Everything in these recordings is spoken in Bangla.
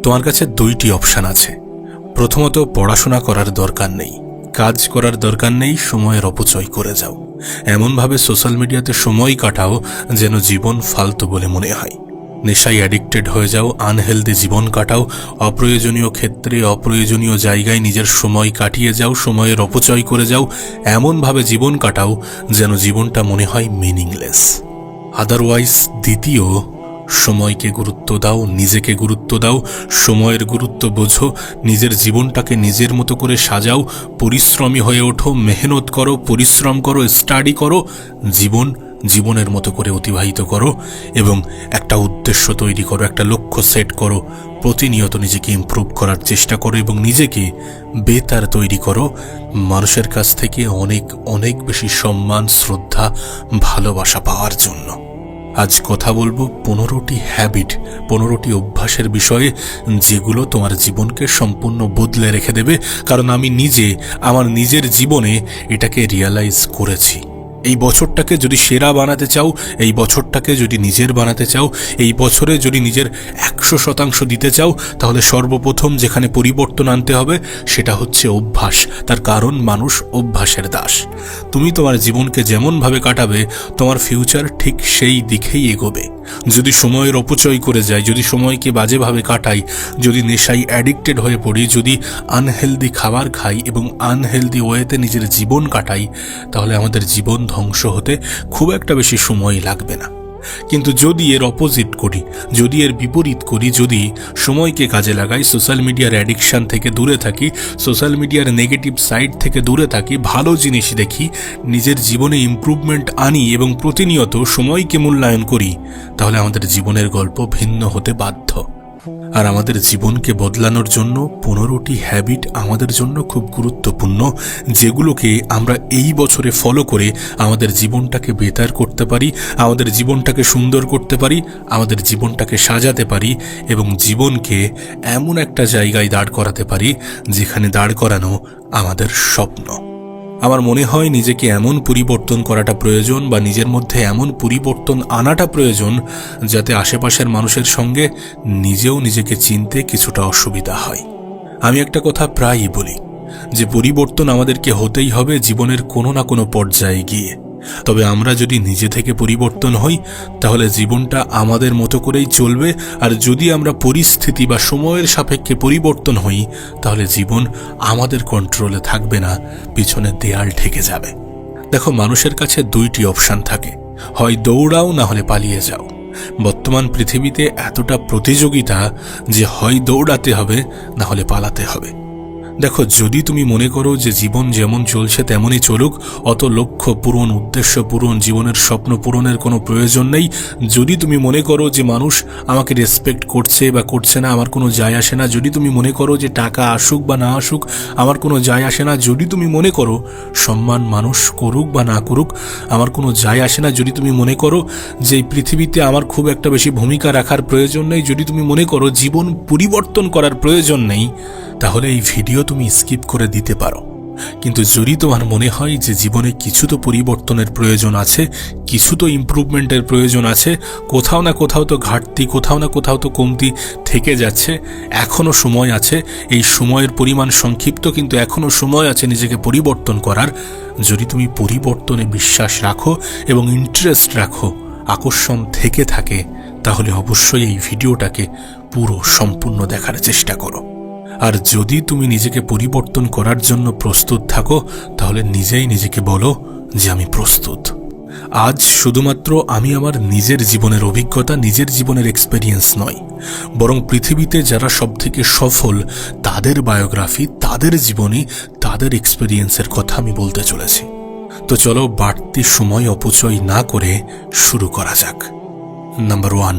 তোমার কাছে দুইটি অপশান আছে। প্রথমত, পড়াশোনা করার দরকার নেই, কাজ করার দরকার নেই, সময়ের অপচয় করে যাও, এমনভাবে সোশ্যাল মিডিয়াতে সময় কাটাও যেন জীবন ফালতু বলে মনে হয়। নেশায় অ্যাডিক্টেড হয়ে যাও, আনহেলদি জীবন কাটাও, অপ্রয়োজনীয় ক্ষেত্রে অপ্রয়োজনীয় জায়গায় নিজের সময় কাটিয়ে যাও, সময়ের অপচয় করে যাও, এমনভাবে জীবন কাটাও যেন জীবনটা মনে হয় মিনিংলেস। আদারওয়াইজ দ্বিতীয়, সময়কে গুরুত্ব দাও, নিজেকে গুরুত্ব দাও, সময়ের গুরুত্ব বোঝো, নিজের জীবনটাকে নিজের মতো করে সাজাও, পরিশ্রমী হয়ে ওঠো, মেহনত করো, পরিশ্রম করো, স্টাডি করো, জীবনের মতো করে অতিবাহিত করো এবং একটা উদ্দেশ্য তৈরি করো, একটা লক্ষ্য সেট করো, প্রতিনিয়ত নিজেকে ইমপ্রুভ করার চেষ্টা করো এবং নিজেকে বেতার তৈরি করো, মানুষের কাছ থেকে অনেক অনেক বেশি সম্মান, শ্রদ্ধা, ভালোবাসা পাওয়ার জন্য। আজ কথা বলবো 15টি হ্যাবিট, 15টি অভ্যাসের বিষয়ে, যেগুলো তোমার জীবনকে সম্পূর্ণ বদলে রেখে দেবে। কারণ আমি নিজে আমার নিজের জীবনে এটাকে রিয়ালাইজ করেছি। এই বছরটাকে যদি সেরা বানাতে চাও, এই বছরটাকে যদি নিজের বানাতে চাও, এই বছরে যদি নিজের 100% দিতে চাও, তাহলে সর্বপ্রথম যেখানে পরিবর্তন আনতে হবে সেটা হচ্ছে অভ্যাস। তার কারণ মানুষ অভ্যাসের দাস। তুমি তোমার জীবনকে যেমনভাবে কাটাবে, তোমার ফিউচার ঠিক সেই দিকেই এগোবে। যদি সময়ের অপচয় করে যাই, যদি সময়কে বাজেভাবে কাটাই, যদি নেশায় অ্যাডিক্টেড হয়ে পড়ি, যদি আনহেলদি খাবার খাই এবং আনহেলদি ওয়েতে নিজের জীবন কাটাই, তাহলে আমাদের জীবন ধ্বংস হতে খুব একটা বেশি সময় লাগবে না। কিন্তু যদি এর অপোজিট করি, যদি এর বিপরীত করি, যদি সময়কে কাজে লাগাই, সোশ্যাল মিডিয়ার অ্যাডিকশান থেকে দূরে থাকি, সোশ্যাল মিডিয়ার নেগেটিভ সাইড থেকে দূরে থাকি, ভালো জিনিস দেখি, নিজের জীবনে ইমপ্রুভমেন্ট আনি এবং প্রতিনিয়ত সময়কে মূল্যায়ন করি, তাহলে আমাদের জীবনের গল্প ভিন্ন হতে বাধ্য। আর আমাদের জীবনকে বদলানোর জন্য 15টি হ্যাবিট আমাদের জন্য খুব গুরুত্বপূর্ণ, যেগুলোকে আমরা এই বছরে ফলো করে আমাদের জীবনটাকে বেটার করতে পারি, আমাদের জীবনটাকে সুন্দর করতে পারি, আমাদের জীবনটাকে সাজাতে পারি এবং জীবনকে এমন একটা জায়গায় দাঁড় করাতে পারি যেখানে দাঁড় করানো আমাদের স্বপ্ন। আমার মনে হয় নিজেকে এমন পরিবর্তন করাটা প্রয়োজন, বা নিজের মধ্যে এমন পরিবর্তন আনাটা প্রয়োজন, যাতে আশেপাশের মানুষের সঙ্গে নিজেও নিজেকে চিনতে কিছুটা অসুবিধা হয়। আমি একটা কথা প্রায়ই বলি যে পরিবর্তন আমাদেরকে হতেই হবে জীবনের কোনো না কোনো পর্যায়ে গিয়ে। তবে আমরা যদি নিজে থেকে পরিবর্তন হই, তাহলে জীবনটা আমাদের মতো করেই চলবে। আর যদি আমরা পরিস্থিতি বা সময়ের সাপেক্ষে পরিবর্তন হই, তাহলে জীবন আমাদের কন্ট্রোলে থাকবে না, পিছনে দেয়াল ঠেকে যাবে। দেখো, মানুষের কাছে দুইটি অপশান থাকে, হয় দৌড়াও না হলে পালিয়ে যাও। বর্তমান পৃথিবীতে এতটা প্রতিযোগিতা যে হয় দৌড়াতে হবে না হলে পালাতে হবে। দেখো, যদি তুমি মনে করো যে জীবন যেমন চলছে তেমনই চলুক, অত লক্ষ্য পূরণ, উদ্দেশ্য পূরণ, জীবনের স্বপ্ন পূরণের কোনো প্রয়োজন নেই, যদি তুমি মনে করো যে মানুষ আমাকে রেসপেক্ট করছে বা করছে না, আমার কোনো যায় আসে না, যদি তুমি মনে করো যে টাকা আসুক বা না আসুক আমার কোনো যায় আসে না, যদি তুমি মনে করো সম্মান মানুষ করুক বা না করুক আমার কোনো যায় আসে না, যদি তুমি মনে করো যে এই পৃথিবীতে আমার খুব একটা বেশি ভূমিকা রাখার প্রয়োজন নেই, যদি তুমি মনে করো জীবন পরিবর্তন করার প্রয়োজন নেই, তাহলে এই ভিডিও তুমি স্কিপ করে দিতে পারো। কিন্তু যদি তোমার মনে হয় যে জীবনে কিছু তো পরিবর্তনের প্রয়োজন আছে, কিছু তো ইমপ্রুভমেন্টের প্রয়োজন আছে, কোথাও না কোথাও তো ঘাটতি, কোথাও না কোথাও তো কমতি থেকে যাচ্ছে, এখনও সময় আছে, এই সময়ের পরিমাণ সংক্ষিপ্ত, কিন্তু এখনও সময় আছে নিজেকে পরিবর্তন করার। যদি তুমি পরিবর্তনে বিশ্বাস রাখো এবং ইন্টারেস্ট রাখো, আকর্ষণ থেকে থাকে, তাহলে অবশ্যই এই ভিডিওটাকে পুরো সম্পূর্ণ দেখার চেষ্টা করো। আর যদি তুমি নিজেকে পরিবর্তন করার জন্য প্রস্তুত থাকো, তাহলে নিজেই নিজেকে বলো যে আমি প্রস্তুত। আজ শুধুমাত্র আমি আমার নিজের জীবনের অভিজ্ঞতা, নিজের জীবনের এক্সপেরিয়েন্স নয়, বরং পৃথিবীতে যারা সবথেকে সফল তাদের বায়োগ্রাফি, তাদের জীবনী, তাদের এক্সপেরিয়েন্সের কথা আমি বলতে চলেছি। তো চলো বাড়তি সময় অপচয় না করে শুরু করা যাক। নাম্বার 1,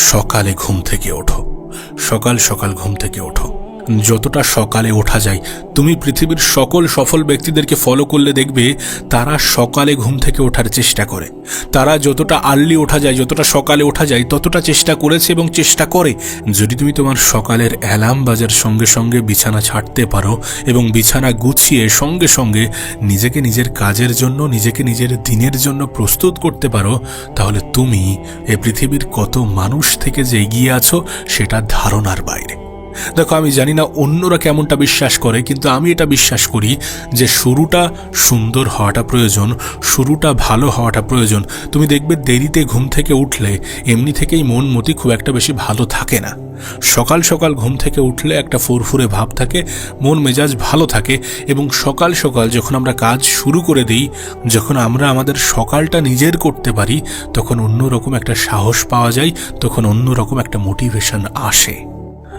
সকালে ঘুম থেকে ওঠো। সকাল সকাল ঘুম থেকে ওঠো। যতটা সকালে ওঠা যায়, তুমি পৃথিবীর সকল সফল ব্যক্তিদেরকে ফলো করলে দেখবে তারা সকালে ঘুম থেকে ওঠার চেষ্টা করে। তারা যতটা আর্লি ওঠা যায়, যতটা সকালে ওঠা যায়, ততটা চেষ্টা করেছে এবং চেষ্টা করে। যদি তুমি তোমার সকালের অ্যালার্ম বাজার সঙ্গে সঙ্গে বিছানা ছাড়তে পারো এবং বিছানা গুছিয়ে সঙ্গে সঙ্গে নিজেকে নিজের কাজের জন্য, নিজেকে নিজের দিনের জন্য প্রস্তুত করতে পারো, তাহলে তুমি এ পৃথিবীর কত মানুষ থেকে যে এগিয়ে আছো সেটা ধারণার বাইরে। দেখো, আমি জানি না অন্যরা কেমনটা বিশ্বাস করে, কিন্তু আমি এটা বিশ্বাস করি যে শুরুটা সুন্দর হওয়াটা প্রয়োজন, শুরুটা ভালো হওয়াটা প্রয়োজন। তুমি দেখবে দেরিতে ঘুম থেকে উঠলে এমনি থেকেই মন মতি খুব একটা বেশি ভালো থাকে না। সকাল সকাল ঘুম থেকে উঠলে একটা ফুরফুরে ভাব থাকে, মন মেজাজ ভালো থাকে, এবং সকাল সকাল যখন আমরা কাজ শুরু করে দিই, যখন আমরা আমাদের সকালটা নিজের করতে পারি, তখন অন্যরকম একটা সাহস পাওয়া যায়, তখন অন্যরকম একটা মোটিভেশন আসে।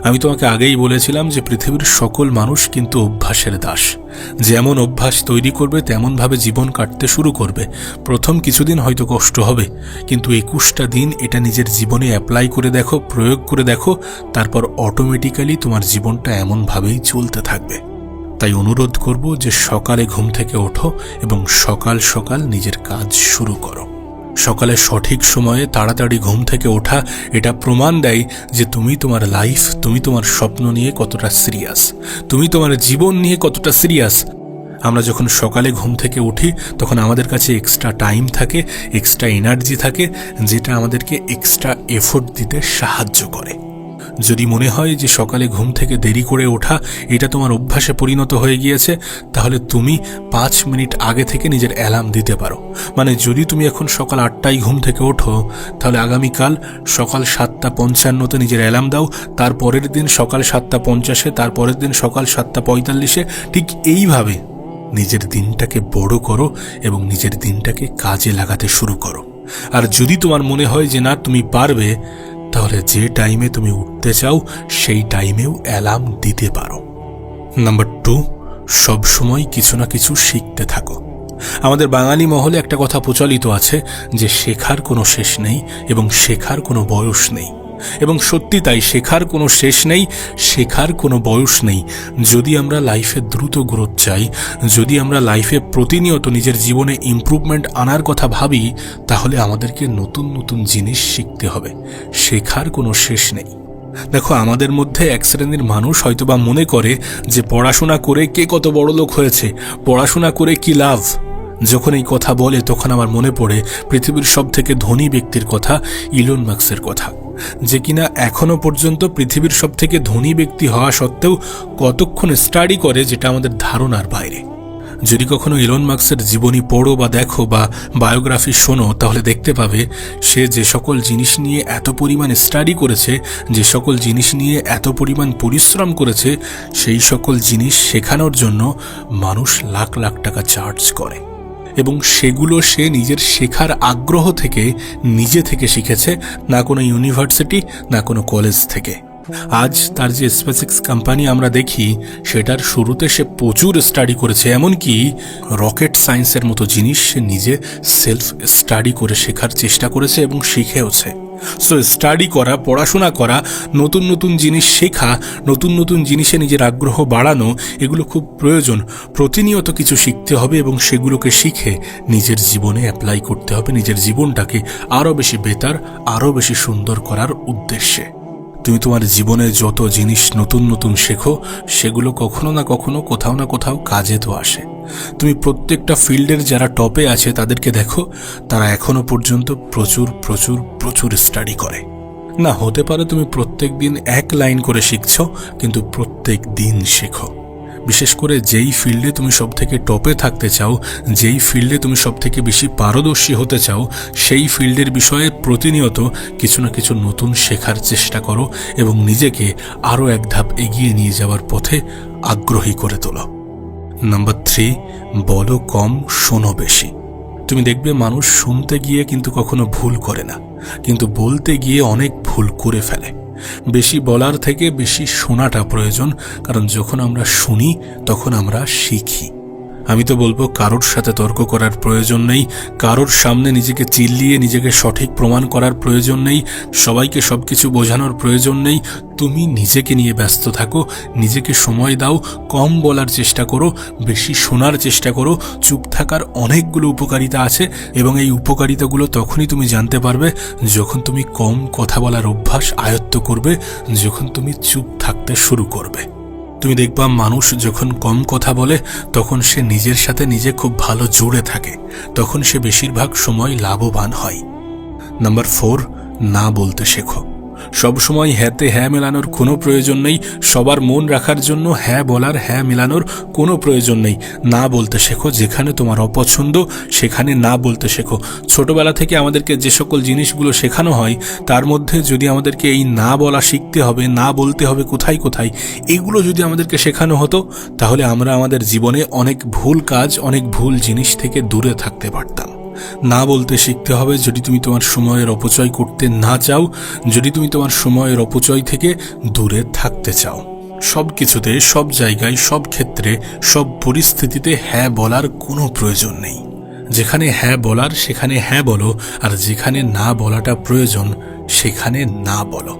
আমি তোমাকে আগেই বলেছিলাম যে পৃথিবীর সকল মানুষ কিন্তু অভ্যাসের দাস। যেমন অভ্যাস তৈরি করবে তেমনভাবে জীবন কাটতে শুরু করবে। প্রথম কিছুদিন হয়তো কষ্ট হবে, কিন্তু 21টা দিন এটা নিজের জীবনে অ্যাপ্লাই করে দেখো, প্রয়োগ করে দেখো, তারপর অটোমেটিক্যালি তোমার জীবনটা এমনভাবেই চলতে থাকবে। তাই অনুরোধ করব যে সকালে ঘুম থেকে ওঠো এবং সকাল সকাল নিজের কাজ শুরু করো। সকালে সঠিক সময়ে তাড়াতাড়ি ঘুম থেকে ওঠা এটা প্রমাণ দেয় যে তুমি তোমার লাইফ, তুমি তোমার স্বপ্ন নিয়ে কতটা সিরিয়াস, তুমি তোমার জীবন নিয়ে কতটা সিরিয়াস। আমরা যখন সকালে ঘুম থেকে উঠি তখন আমাদের কাছে এক্সট্রা টাইম থাকে, এক্সট্রা এনার্জি থাকে, যেটা আমাদেরকে এক্সট্রা এফোর্ট দিতে সাহায্য করে। যদি মনে হয় যে সকালে ঘুম থেকে দেরি করে ওঠা এটা তোমার অভ্যাসে পরিণত হয়ে গিয়েছে, তাহলে তুমি 5 মিনিট আগে থেকে নিজের অ্যালার্ম দিতে পারো। মানে যদি তুমি এখন সকাল 8টায় ঘুম থেকে ওঠো, তাহলে আগামীকাল সকাল 7:55-তে নিজের অ্যালার্ম দাও, তারপরের দিন সকাল 7:50-এ, তারপরের দিন সকাল 7:45-এ। ঠিক এইভাবে নিজের দিনটাকে বড় করো এবং নিজের দিনটাকে কাজে লাগাতে শুরু করো। আর যদি তোমার মনে হয় যে না তুমি পারবে, তাহলে যে টাইমে তুমি উঠতে চাও সেই টাইমেও অ্যালার্ম দিতে পারো। নাম্বার 2, সবসময় কিছু না কিছু শিখতে থাকো। আমাদের বাঙালি মহলে একটা কথা প্রচলিত আছে যে শেখার কোনো শেষ নেই এবং শেখার কোনো বয়স নেই। এবং সত্যি তাই, শেখার কোনো শেষ নেই, শেখার কোনো বয়স নেই। যদি আমরা লাইফে দ্রুত গ্রোথ চাই, যদি আমরা লাইফে প্রতিনিয়ত নিজের জীবনে ইমপ্রুভমেন্ট আনার কথা ভাবি, তাহলে আমাদেরকে নতুন নতুন জিনিস শিখতে হবে। শেখার কোনো শেষ নেই। দেখো, আমাদের মধ্যে এক শ্রেণীর মানুষ হয়তোবা মনে করে যে পড়াশোনা করে কে কত বড় লোক হয়েছে, পড়াশোনা করে কি লাভ। যখন এই কথা বলে তখন আমার মনে পড়ে পৃথিবীর সবথেকে ধনী ব্যক্তির কথা, ইলন মাস্কের কথা, যে কিনা এখনো পর্যন্ত পৃথিবীর সবথেকে ধনী ব্যক্তি হওয়া সত্ত্বেও কতক্ষণ স্টাডি করে, যেটা আমাদের ধারণার বাইরে। যদি কখনো ইলন মাস্কের জীবনী পড়ো বা দেখো বা বায়োগ্রাফি শোনো, তাহলে দেখতে পাবে সে যে সকল জিনিস নিয়ে এত পরিমাণ স্টাডি করেছে, যে সকল জিনিস নিয়ে এত পরিমাণ পরিশ্রম করেছে, সেই সকল জিনিস শেখানোর জন্য মানুষ লাখ লাখ টাকা চার্জ করে। এবং সেগুলো সে নিজের শেখার আগ্রহ থেকে, নিজে থেকে শিখেছে, না কোনো ইউনিভার্সিটি, না কোনো কলেজ থেকে। আজ তার যে স্পেসএক্স কোম্পানি আমরা দেখি, সেটার শুরুতে সে প্রচুর স্টাডি করেছে। এমনকি রকেট সায়েন্সের মতো জিনিস সে নিজে সেলফ স্টাডি করে শেখার চেষ্টা করেছে এবং শিখেওছে। সো স্টাডি করা, পড়াশোনা করা, নতুন নতুন জিনিস শেখা, নতুন নতুন জিনিসে নিজের আগ্রহ বাড়ানো, এগুলো খুব প্রয়োজন। প্রতিনিয়ত কিছু শিখতে হবে এবং সেগুলোকে শিখে নিজের জীবনে অ্যাপ্লাই করতে হবে, নিজের জীবনটাকে আরও বেশি বেটার, আরও বেশি সুন্দর করার উদ্দেশ্যে। তুমি তোমার জীবনে যত জিনিস নতুন নতুন শেখো, সেগুলো কখনো না কখনো, কোথাও না কোথাও কাজে তো আসে। তুমি প্রত্যেকটা ফিল্ডের যারা টপে আছে তাদেরকে দেখো, তারা এখনো পর্যন্ত প্রচুর প্রচুর প্রচুর স্টাডি করে। না, হতে পারে তুমি প্রত্যেক দিন 1 লাইন করে শিখছো, কিন্তু প্রত্যেক দিন শেখো। বিশেষ করে যেই ফিল্ডে তুমি সব থেকে টপে থাকতে চাও, যেই ফিল্ডে তুমি সব থেকে বেশি পারদর্শী হতে চাও, সেই ফিল্ডের বিষয়ে প্রতিনিয়ত কিছু না কিছু নতুন শেখার চেষ্টা করো এবং নিজেকে আরও এক ধাপ এগিয়ে নিয়ে যাওয়ার পথে আগ্রহী করে তোলো। নাম্বার 3, বলো কম, শোনো বেশি। তুমি দেখবে মানুষ শুনতে গিয়ে কিন্তু কখনো ভুল করে না, কিন্তু বলতে গিয়ে অনেক ভুল করে ফেলে। বেশি বলার থেকে বেশি শোনাটা প্রয়োজন, কারণ যখন আমরা শুনি তখন আমরা শিখি। আমি তো বলবো কারোর সাথে তর্ক করার প্রয়োজন নেই, কারোর সামনে নিজেকে চিল্লিয়ে নিজেকে সঠিক প্রমাণ করার প্রয়োজন নেই, সবাইকে সবকিছু বোঝানোর প্রয়োজন নেই। তুমি নিজেকে নিয়ে ব্যস্ত থাকো, নিজেকে সময় দাও, কম বলার চেষ্টা করো, বেশি শোনার চেষ্টা করো। চুপ থাকার অনেকগুলো উপকারিতা আছে এবং এই উপকারিতাগুলো তখনই তুমি জানতে পারবে যখন তুমি কম কথা বলার অভ্যাস আয়ত্ত করবে, যখন তুমি চুপ থাকতে শুরু করবে। তুমি দেখবা মানুষ যখন কম কথা বলে তখন সে নিজের সাথে নিজে খুব ভালো জুড়ে থাকে, তখন সে বেশিরভাগ সময় লাভবান হয়। নাম্বার 4, না বলতে শেখো। সবসময় হ্যাঁতে হ্যাঁ মেলানোর কোনো প্রয়োজন নেই, সবার মন রাখার জন্য হ্যাঁ বলার হ্যাঁ মেলানোর কোনো প্রয়োজন নেই। না বলতে শেখো, যেখানে তোমার অপছন্দ সেখানে না বলতে শেখো। ছোটবেলা থেকে আমাদেরকে যে সকল জিনিসগুলো শেখানো হয় তার মধ্যে যদি আমাদেরকে এই না বলা শিখতে হবে, না বলতে হবে কোথায় কোথায়, এগুলো যদি আমাদেরকে শেখানো হতো তাহলে আমরা আমাদের জীবনে অনেক ভুল কাজ, অনেক ভুল জিনিস থেকে দূরে থাকতে পারতাম। না বলতে শিখতে হবে যদি তুমি তোমার সময়ের অপচয় করতে না চাও, যদি তুমি তোমার সময়ের অপচয় থেকে দূরে থাকতে চাও। সব কিছুতে, সব জায়গায়, সব ক্ষেত্রে, সব পরিস্থিতিতে হ্যাঁ বলার কোনো প্রয়োজন নেই। যেখানে হ্যাঁ বলার সেখানে হ্যাঁ বলো, আর যেখানে না বলাটা প্রয়োজন সেখানে না বলো।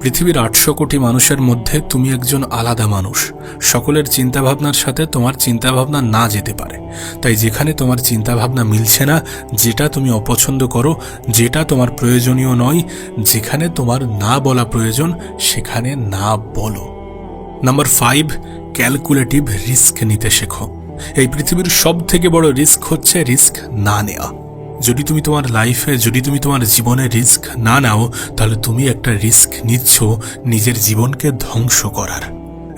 পৃথিবীর 800 কোটি মানুষের মধ্যে তুমি একজন আলাদা মানুষ। সকলের চিন্তাভাবনার সাথে তোমার চিন্তাভাবনা না যেতে পারে। তাই যেখানে তোমার চিন্তাভাবনা মিলছে না, যেটা তুমি অপছন্দ করো, যেটা তোমার প্রয়োজনীয় নয়, যেখানে তোমার না বলা প্রয়োজন সেখানে না বলো। নাম্বার 5, ক্যালকুলেটিভ রিস্ক নিতে শেখো। এই পৃথিবীর সব থেকে বড় রিস্ক হচ্ছে রিস্ক না নেওয়া। যদি তুমি তোমার লাইফে, যদি তুমি তোমার জীবনে রিস্ক না নাও তাহলে তুমি একটা রিস্ক নিচ্ছ নিজের জীবনকে ধ্বংস করার।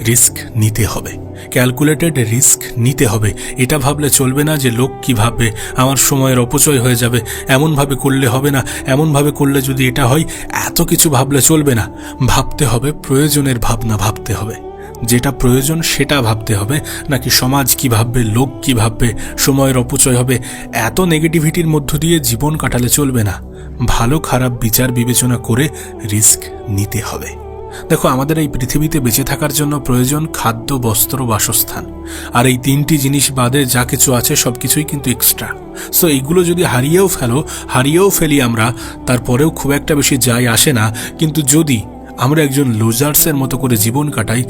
রিস্ক নিতে হবে, ক্যালকুলেটেড রিস্ক নিতে হবে। এটা ভাবলে চলবে না যে লোক কি ভাববে, আমার সময়ের অপচয় হয়ে যাবে, এমনভাবে করলে হবে না, এমনভাবে করলে যদি এটা হয়, এত কিছু ভাবলে চলবে না। ভাবতে হবে, প্রয়োজনের ভাবনা ভাবতে হবে। যেটা প্রয়োজন সেটা ভাবতে হবে, নাকি সমাজ কি ভাববে, লোক কি ভাববে, সময়ের অপচয় হবে, এত নেগেটিভিটির মধ্য দিয়ে জীবন কাটালে চলবে না। ভালো খারাপ বিচার বিবেচনা করে রিস্ক নিতে হবে। দেখো, আমাদের এই পৃথিবীতে বেঁচে থাকার জন্য প্রয়োজন খাদ্য, বস্ত্র, বাসস্থান। আর এই 3টি জিনিস বাদে যা কিছু আছে সব কিছুই কিন্তু এক্সট্রা। সো এইগুলো যদি হারিয়েও ফেলি আমরা, তারপরেও খুব একটা বেশি যায় আসে না। কিন্তু যদি আমরা একজন লুজার্সের মতো করে জীবন কাটাই,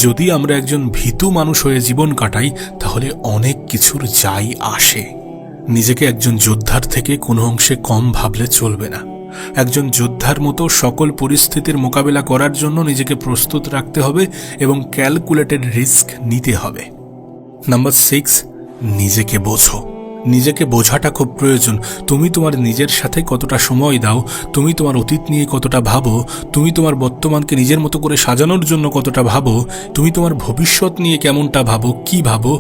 যদি আমরা একজন ভীতু মানুষ হয়ে জীবন কাটাই, তাহলে অনেক কিছুর যাই আসে। নিজেকে একজন যোদ্ধার থেকে কোনো অংশে কম ভাবলে চলবে না। একজন যোদ্ধার মতো সকল পরিস্থিতির মোকাবেলা করার জন্য নিজেকে প্রস্তুত রাখতে হবে এবং ক্যালকুলেটেড রিস্ক নিতে হবে। নাম্বার 6, নিজেকে বোঝো। নিজেকে বোঝাটা খুব প্রয়োজন। তুমি তোমার নিজের সাথে কতটা সময় দাও, তুমি তোমার অতীত নিয়ে কতটা ভাবো, তুমি তোমার বর্তমানকে নিজের মতো করে সাজানোর জন্য কতটা ভাবো, তুমি তোমার ভবিষ্যৎ নিয়ে কেমনটা ভাবো, কি ভাবো,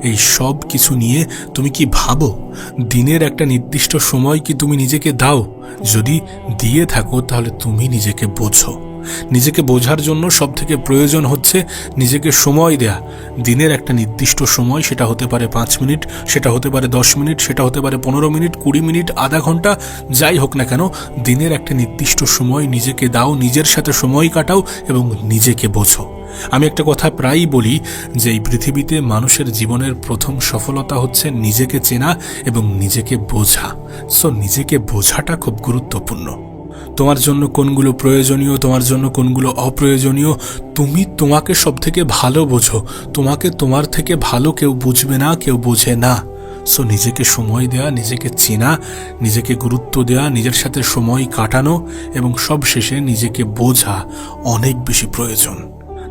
এই সব কিছু নিয়ে তুমি কি ভাবো? দিনের একটা নির্দিষ্ট সময় কি তুমি নিজেকে দাও? যদি দিয়ে থাকো তাহলে তুমি নিজেকে বোঝো। নিজেকে বোঝার জন্য সবথেকে প্রয়োজন হচ্ছে নিজেকে সময় দেয়া। দিনের একটা নির্দিষ্ট সময়, সেটা হতে পারে 5 মিনিট, সেটা হতে পারে 10 মিনিট, সেটা হতে পারে 15 মিনিট, 20 মিনিট, আধা ঘন্টা, যাই হোক না কেন, দিনের একটা নির্দিষ্ট সময় নিজেকে দাও, নিজের সাথে সময় কাটাও এবং নিজেকে বোঝো। আমি একটা কথা প্রায়ই বলি যে এই পৃথিবীতে মানুষের জীবনের প্রথম সফলতা হচ্ছে নিজেকে চেনা এবং নিজেকে বোঝা। সো নিজেকে বোঝাটা খুব গুরুত্বপূর্ণ। তোমার জন্য কোনগুলো প্রয়োজনীয়, তোমার জন্য কোনগুলো অপ্রয়োজনীয়, তুমি তোমাকে সব থেকে ভালো বোঝো। তোমাকে তোমার থেকে ভালো কেউ বুঝবে না, কেউ বোঝে না। সো নিজেকে সময় দেয়া, নিজেকে চেনা, নিজেকে গুরুত্ব দেয়া, নিজের সাথে সময় কাটানো এবং সবশেষে নিজেকে বোঝা অনেক বেশি প্রয়োজন।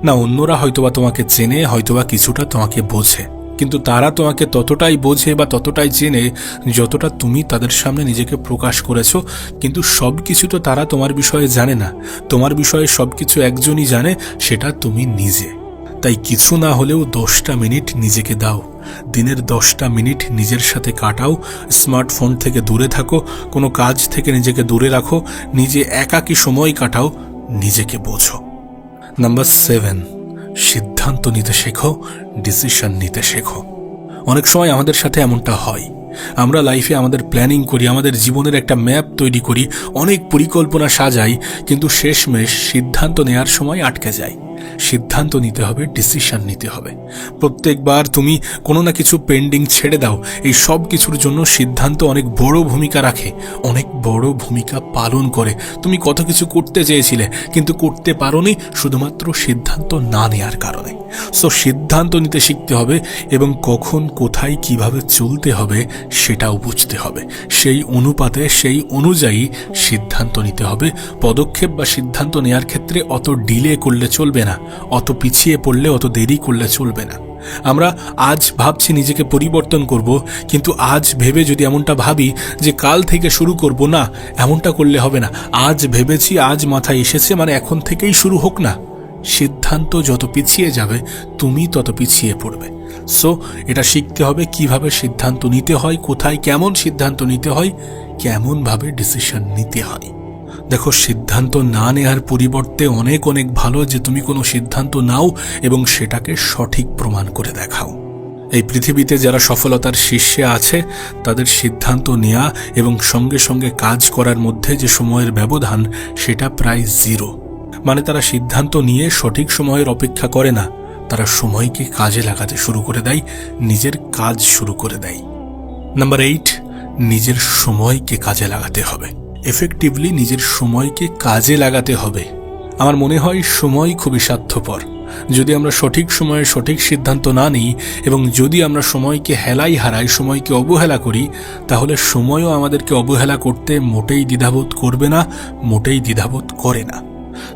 না, অন্যরা হয়তোবা তোমাকে চেনে, হয়তোবা কিছুটা তোমাকে বোঝে, কিন্তু তারা তোমাকে ততটাই বোঝে বা ততটাই চেনে যতটা তুমি তাদের সামনে নিজেকে প্রকাশ করেছো। কিন্তু সব কিছু তো তারা তোমার বিষয়ে জানে না। তোমার বিষয়ে সব কিছু একজনই জানে, সেটা তুমি নিজে। তাই কিছু না হলেও 10টা মিনিট নিজেকে দাও। দিনের 10টা মিনিট নিজের সাথে কাটাও। স্মার্টফোন থেকে দূরে থাকো, কোনো কাজ থেকে নিজেকে দূরে রাখো, নিজে একাকী সময় কাটাও, নিজেকে বোঝো। নাম্বার 7, সিদ্ধান্ত নিতে শেখো, ডিসিশন নিতে শেখো। অনেক সময় আমাদের সাথে এমনটা হয়, আমরা লাইফে আমাদের প্ল্যানিং করি, আমাদের জীবনের একটা ম্যাপ তৈরি করি, অনেক পরিকল্পনা সাজাই, কিন্তু শেষমেশ সিদ্ধান্ত নেওয়ার সময় আটকে যাই। সিদ্ধান্ত নিতে হবে, ডিসিশন নিতে হবে। প্রত্যেকবার তুমি কোনো না কিছু পেন্ডিং ছেড়ে দাও। এই সব কিছুর জন্য সিদ্ধান্ত অনেক বড় ভূমিকা রাখে, অনেক বড় ভূমিকা পালন করে। তুমি কত কিছু করতে চেয়েছিলে কিন্তু করতে পারোনি শুধুমাত্র সিদ্ধান্ত না নেওয়ার কারণে। সো সিদ্ধান্ত নিতে শিখতে হবে এবং কখন, কোথায়, কিভাবে চলতে হবে সেটাও বুঝতে হবে। সেই অনুপাতে, সেই অনুযায়ী সিদ্ধান্ত নিতে হবে। পদক্ষেপ বা সিদ্ধান্ত নেওয়ার ক্ষেত্রে অত ডিলে করলে চলবে না, অত পিছিয়ে পড়লে, অত দেরি করলে চলবে না। আমরা আজ ভাবছি নিজেকে পরিবর্তন করব, কিন্তু আজ ভেবে যদি এমনটা ভাবি যে কাল থেকে শুরু করব, না, এমনটা করলে হবে না। আজ ভেবেছি, আজ মাথায় এসেছে, মানে এখন থেকেই শুরু হোক না। সিদ্ধান্ত যত পিছিয়ে যাবে তুমি তত পিছিয়ে পড়বে। সো এটা শিখতে হবে কিভাবে সিদ্ধান্ত নিতে হয়, কোথায় কেমন সিদ্ধান্ত নিতে হয়, কেমনভাবে ডিসিশন নিতে হয়। দেখো, সিদ্ধান্ত না নেওয়ার পরিবর্তে অনেক অনেক ভালো যে তুমি কোনো সিদ্ধান্ত নাও এবং সেটাকে সঠিক প্রমাণ করে দেখাও। এই পৃথিবীতে যারা সফলতার শীর্ষে আছে তাদের সিদ্ধান্ত নেওয়া এবং সঙ্গে সঙ্গে কাজ করার মধ্যে যে সময়ের ব্যবধান সেটা প্রায় 0। মানে তারা সিদ্ধান্ত নিয়ে সঠিক সময়ের অপেক্ষা করে না, তারা সময়কে কাজে লাগাতে শুরু করে দেয়, নিজের কাজ শুরু করে দেয়। নাম্বার 8, নিজের সময়কে কাজে লাগাতে হবে। এফেক্টিভলি নিজের সময়কে কাজে লাগাতে হবে। আমার মনে হয় সময় খুবই স্বার্থপর। যদি আমরা সঠিক সময়ে সঠিক সিদ্ধান্ত না নিই এবং যদি আমরা সময়কে হেলাই হারাই, সময়কে অবহেলা করি, তাহলে সময়ও আমাদেরকে অবহেলা করতে মোটেই দ্বিধাবোধ করবে না, মোটেই দ্বিধাবোধ করে না।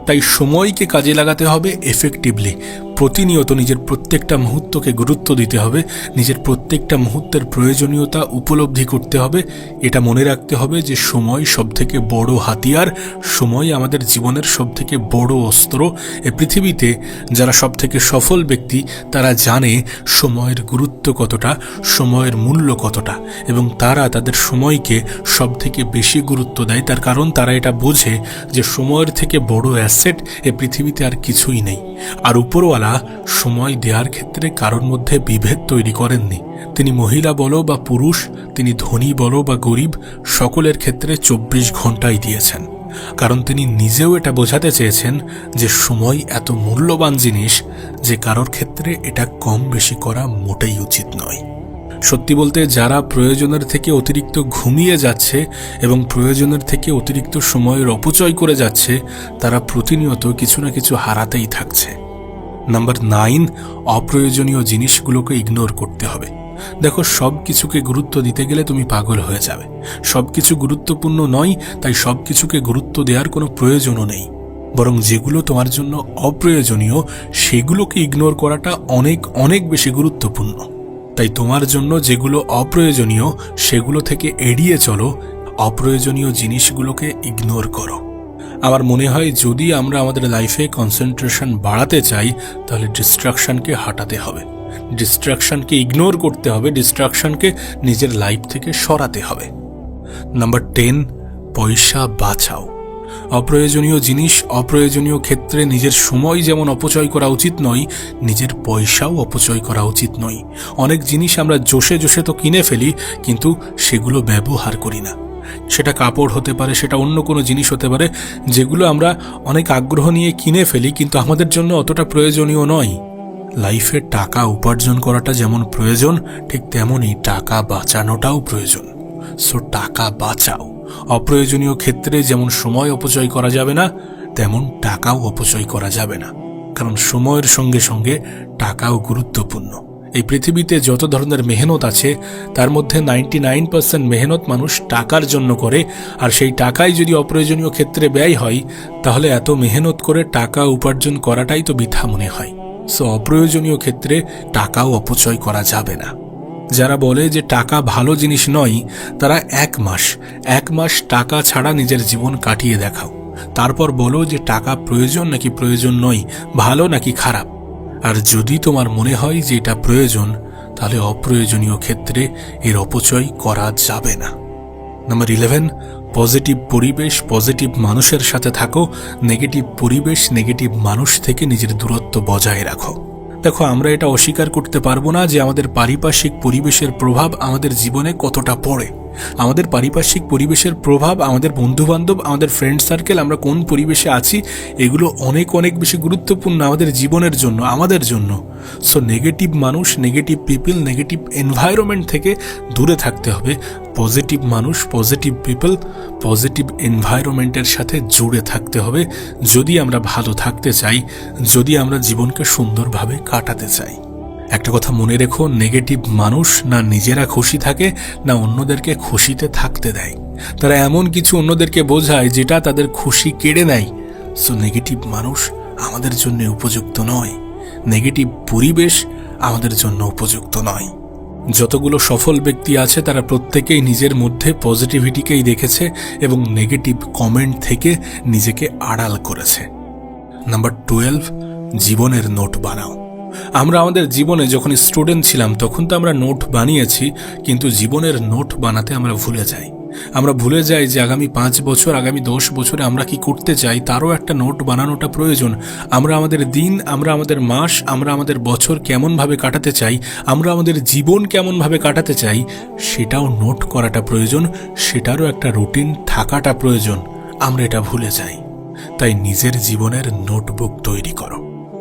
তাই সময়কে কাজে লাগাতে হবে এফেক্টিভলি। প্রতিনিয়ত নিজের প্রত্যেকটা মুহূর্তকে গুরুত্ব দিতে হবে, নিজের প্রত্যেকটা মুহূর্তের প্রয়োজনীয়তা উপলব্ধি করতে হবে। এটা মনে রাখতে হবে যে সময় সবথেকে বড় হাতিয়ার, সময় আমাদের জীবনের সবথেকে বড় অস্ত্র। এ পৃথিবীতে যারা সবথেকে সফল ব্যক্তি তারা জানে সময়ের গুরুত্ব কতটা, সময়ের মূল্য কতটা, এবং তারা তাদের সময়কে সবথেকে বেশি গুরুত্ব দেয়। তার কারণ তারা এটা বোঝে যে সময়ের থেকে বড় অ্যাসেট এ পৃথিবীতে আর কিছুই নেই। আর উপরওয়ালা সময় দেওয়ার ক্ষেত্রে কারোর মধ্যে বিভেদ তৈরি করেননি। তিনি মহিলা বলো বা পুরুষ, তিনি ধনী বলো বা গরিব, সকলের ক্ষেত্রে 24 ঘন্টাই দিয়েছেন। কারণ তিনি নিজেও এটা বোঝাতে চেয়েছেন যে সময় এত মূল্যবান জিনিস যে কারোর ক্ষেত্রে এটা কম বেশি করা মোটেই উচিত নয়। সত্যি বলতে যারা প্রয়োজনের থেকে অতিরিক্ত ঘুমিয়ে যাচ্ছে এবং প্রয়োজনের থেকে অতিরিক্ত সময়ের অপচয় করে যাচ্ছে, তারা প্রতিনিয়ত কিছু না কিছু হারাতেই থাকছে। নাম্বার 9, অপ্রয়োজনীয় জিনিসগুলোকে ইগনোর করতে হবে। দেখো, সব কিছুকে গুরুত্ব দিতে গেলে তুমি পাগল হয়ে যাবে। সব কিছু গুরুত্বপূর্ণ নয়, তাই সব কিছুকে গুরুত্ব দেওয়ার কোনো প্রয়োজনও নেই। বরং যেগুলো তোমার জন্য অপ্রয়োজনীয় সেগুলোকে ইগনোর করাটা অনেক অনেক বেশি গুরুত্বপূর্ণ। তাই তোমার জন্য যেগুলো অপ্রয়োজনীয় সেগুলো থেকে এড়িয়ে চলো, অপ্রয়োজনীয় জিনিসগুলোকে ইগনোর করো। আমার মনে হয় যদি আমরা আমাদের লাইফে কনসেন্ট্রেশন বাড়াতে চাই তাহলে ডিস্ট্রাকশনকে হাঁটাতে হবে, ডিস্ট্রাকশনকে ইগনোর করতে হবে, ডিস্ট্রাকশনকে নিজের লাইফ থেকে সরাতে হবে। নাম্বার 10, পয়সা বাঁচাও। অপ্রয়োজনীয় জিনিস, অপ্রয়োজনীয় ক্ষেত্রে নিজের সময় যেমন অপচয় করা উচিত নয়, নিজের পয়সাও অপচয় করা উচিত নয়। অনেক জিনিস আমরা জোশে জোশে তো কিনে ফেলি, কিন্তু সেগুলো ব্যবহার করি না। সেটা কাপড় হতে পারে, সেটা অন্য কোনো জিনিস হতে পারে, যেগুলো আমরা অনেক আগ্রহ নিয়ে কিনে ফেলি কিন্তু আমাদের জন্য অতটা প্রয়োজনীয় নয়। লাইফে টাকা উপার্জন করাটা যেমন প্রয়োজন, ঠিক তেমনই টাকা বাঁচানোটাও প্রয়োজন। সো টাকা বাঁচাও। অপ্রয়োজনীয় ক্ষেত্রে যেমন সময় অপচয় করা যাবে না, তেমন টাকাও অপচয় করা যাবে না। কারণ সময়ের সঙ্গে সঙ্গে টাকাও গুরুত্বপূর্ণ। এই পৃথিবীতে যত ধরনের মেহনত আছে তার মধ্যে 99% মেহনত মানুষ টাকার জন্য করে, আর সেই টাকাই যদি অপ্রয়োজনীয় ক্ষেত্রে ব্যয় হয় তাহলে এত মেহনত করে টাকা উপার্জন করাটাই তো বৃথা মনে হয়। সো অপ্রয়োজনীয় ক্ষেত্রে টাকাও অপচয় করা যাবে না। যারা বলে যে টাকা ভালো জিনিস নয়, তারা এক মাস টাকা ছাড়া নিজের জীবন কাটিয়ে দেখাও, তারপর বলো যে টাকা প্রয়োজন নাকি প্রয়োজন নয়, ভালো নাকি খারাপ। আর যদি তোমার মনে হয় যে এটা প্রয়োজন, তাহলে অপ্রয়োজনীয় ক্ষেত্রে এর অপচয় করা যাবে না। নাম্বার 11, পজিটিভ পরিবেশ, পজিটিভ মানুষের সাথে থাকো। নেগেটিভ পরিবেশ, নেগেটিভ মানুষ থেকে নিজের দূরত্ব বজায় রাখো। দেখো, আমরা এটা অস্বীকার করতে পারবো না যে আমাদের পারিপার্শ্বিক পরিবেশের প্রভাব আমাদের জীবনে কতটা পড়ে। আমাদের পারিপার্শ্বিক পরিবেশের প্রভাব, আমাদের বন্ধুবান্ধব, আমাদের ফ্রেন্ড সার্কেল, আমরা কোন পরিবেশে আছি, এগুলো অনেক অনেক বেশি গুরুত্বপূর্ণ আমাদের জীবনের জন্য, আমাদের জন্য। সো নেগেটিভ মানুষ, নেগেটিভ পিপল, নেগেটিভ এনভায়রনমেন্ট থেকে দূরে থাকতে হবে। পজিটিভ মানুষ, পজিটিভ পিপল, পজিটিভ এনভায়রনমেন্টের সাথে জুড়ে থাকতে হবে যদি আমরা ভালো থাকতে চাই, যদি আমরা জীবনকে সুন্দরভাবে কাটাতে চাই। একটা কথা মনে রেখো, নেগেটিভ মানুষ না নিজেরা খুশি থাকে না অন্যদেরকে খুশিতে থাকতে দেয়। তারা এমন কিছু অন্যদেরকে বোঝায় যেটা তাদের খুশি কেড়ে নেয়। সো নেগেটিভ মানুষ আমাদের জন্য উপযুক্ত নয়। নেগেটিভ পরিবেশ আমাদের জন্য উপযুক্ত নয়। যতগুলো সফল ব্যক্তি আছে তারা প্রত্যেকেই নিজের মধ্যে পজিটিভিটিকেই দেখেছে এবং নেগেটিভ কমেন্ট থেকে নিজেকে আড়াল করেছে। নাম্বার 12, জীবনের নোট বানাও। আমরা আমাদের জীবনে যখন স্টুডেন্ট ছিলাম তখন তো আমরা নোট বানিয়েছি, কিন্তু জীবনের নোট বানাতে আমরা ভুলে যাই। আমরা ভুলে যাই যে আগামী 5 বছর, আগামী 10 বছরে আমরা কি করতে চাই তারও একটা নোট বানানোটা প্রয়োজন। আমরা আমাদের দিন, আমরা আমাদের মাস, আমরা আমাদের বছর কেমনভাবে কাটাতে চাই, আমরা আমাদের জীবন কেমনভাবে কাটাতে চাই সেটাও নোট করাটা প্রয়োজন, সেটারও একটা রুটিন থাকাটা প্রয়োজন। আমরা এটা ভুলে যাই। তাই নিজের জীবনের নোটবুক তৈরি করো।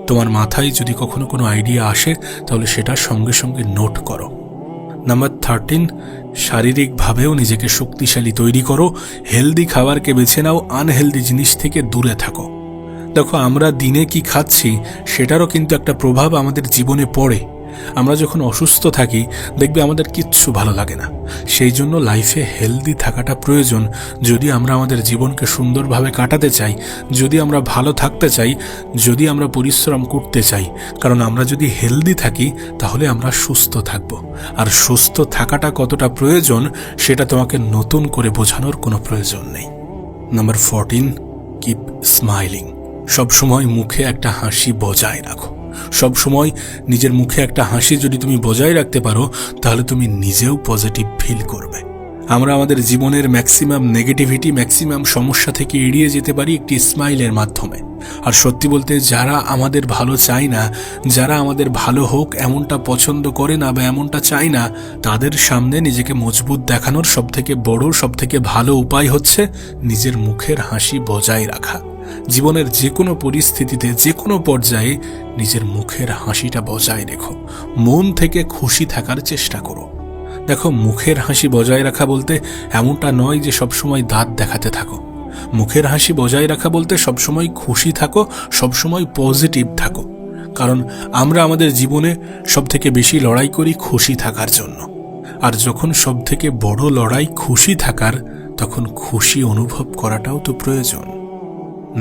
তোমার মাথায় যদি কখনো কোনো আইডিয়া আসে তাহলে সেটা সঙ্গে সঙ্গে নোট করো। নাম্বার 13, শারীরিকভাবেও নিজেকে শক্তিশালী তৈরি করো। হেলদি খাবারকে বেছে নাও, আনহেলদি জিনিস থেকে দূরে থাকো। দেখো, আমরা দিনে কি খাচ্ছি সেটারও কিন্তু একটা প্রভাব আমাদের জীবনে পড়ে। আমরা যখন অসুস্থ থাকি দেখবে আমাদের কিচ্ছু ভালো লাগে না। সেই জন্য লাইফে হেলদি থাকাটা প্রয়োজন। যদি আমরা আমাদের জীবনকে সুন্দরভাবে কাটাতে চাই, যদি আমরা ভালো থাকতে চাই, যদি আমরা পরিশ্রম করতে চাই, কারণ আমরা যদি হেলদি থাকি তাহলে আমরা সুস্থ থাকব। আর সুস্থ থাকাটা কতটা প্রয়োজন সেটা তোমাকে নতুন করে বোঝানোর কোনো প্রয়োজন নেই। Number 14, keep smiling. সবসময় মুখে একটা হাসি বজায় রাখো। সব সময় নিজের মুখে একটা হাসি যদি তুমি বজায় রাখতে পারো তাহলে তুমি নিজেও পজিটিভ ফিল করবে। আমরা আমাদের জীবনের ম্যাক্সিমাম নেগেটিভিটি, ম্যাক্সিমাম সমস্যা থেকে এড়িয়ে যেতে পারি একটি স্মাইলের মাধ্যমে। আর সত্যি বলতে যারা আমাদের ভালো চায় না, যারা আমাদের ভালো হোক এমনটা পছন্দ করে না বা এমনটা চায় না, তাদের সামনে নিজেকে মজবুত দেখানোর সবথেকে বড়, সবথেকে ভালো উপায় হচ্ছে নিজের মুখের হাসি বজায় রাখা। জীবনের যে কোনো পরিস্থিতিতে, যে কোনো পর্যায়ে নিজের মুখের হাসিটা বজায় রেখো। মন থেকে খুশি থাকার চেষ্টা করো। দেখো, মুখের হাসি বজায় রাখা বলতে এমনটা নয় যে সবসময় দাঁত দেখাতে থাকো। মুখের হাসি বজায় রাখা বলতে সবসময় খুশি থাকো, সবসময় পজিটিভ থাকো। কারণ আমরা আমাদের জীবনে সবথেকে বেশি লড়াই করি খুশি থাকার জন্য। আর যখন সবথেকে বড় লড়াই খুশি থাকার, তখন খুশি অনুভব করাটাও তো প্রয়োজন।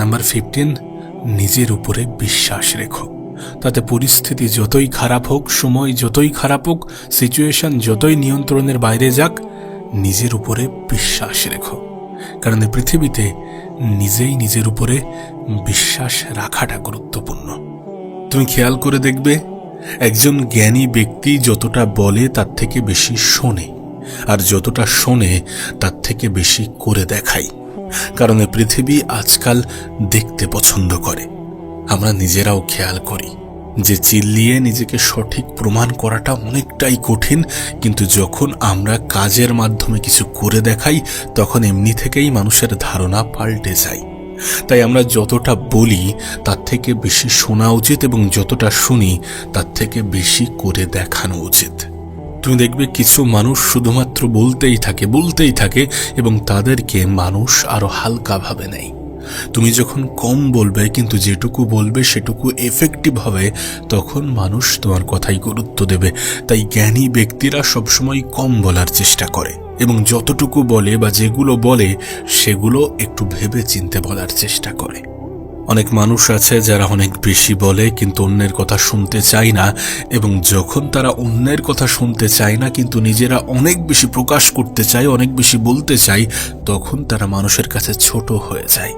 নাম্বার 15, নিজের উপরে বিশ্বাস রেখো। তাতে পরিস্থিতি যতই খারাপ হোক, সময় যতই খারাপ হোক, সিচুয়েশন যতই নিয়ন্ত্রণের বাইরে যাক, নিজের উপরে বিশ্বাস রেখো। কারণ এই পৃথিবীতে নিজেই নিজের উপরে বিশ্বাস রাখাটা গুরুত্বপূর্ণ। তুমি খেয়াল করে দেখবে, একজন জ্ঞানী ব্যক্তি যতটা বলে তার থেকে বেশি শোনে, আর যতটা শোনে তার থেকে বেশি করে দেখায়। কারণ এই পৃথিবী আজকাল দেখতে পছন্দ করে। আমরা নিজেরাও খেয়াল করি যে চিল্লিয়ে নিজেকে সঠিক প্রমাণ করাটা অনেকটাই কঠিন, কিন্তু যখন আমরা কাজের মাধ্যমে কিছু করে দেখাই তখন এমনি থেকেই মানুষের ধারণা পাল্টে যায়। তাই আমরা যতটা বলি তার থেকে বেশি শোনা উচিত, এবং যতটা শুনি তার থেকে বেশি করে দেখানো উচিত। তুমি দেখবে কিছু মানুষ শুধুমাত্র বলতেই থাকে এবং তাদেরকে মানুষ আরো হালকা ভাবে নেয়। তুমি যখন কম বলবে কিন্তু যেটুকু বলবে সেটুকু এফেক্টিভ হবে, তখন মানুষ তোমার কথাই গুরুত্ব দেবে। তাই জ্ঞানী ব্যক্তিরা সবসময় কম বলার চেষ্টা করে, এবং যতটুকু বলে বা যেগুলো বলে সেগুলো একটু ভেবে চিন্তে বলার চেষ্টা করে। অনেক মানুষ আছে যারা অনেক বেশি বলে কিন্তু অন্যের কথা শুনতে চায় না, এবং যখন তারা অন্যের কথা শুনতে চায় না কিন্তু নিজেরা অনেক বেশি প্রকাশ করতে চায়, অনেক বেশি বলতে চায়, তখন তারা মানুষের কাছে ছোট হয়ে যায়।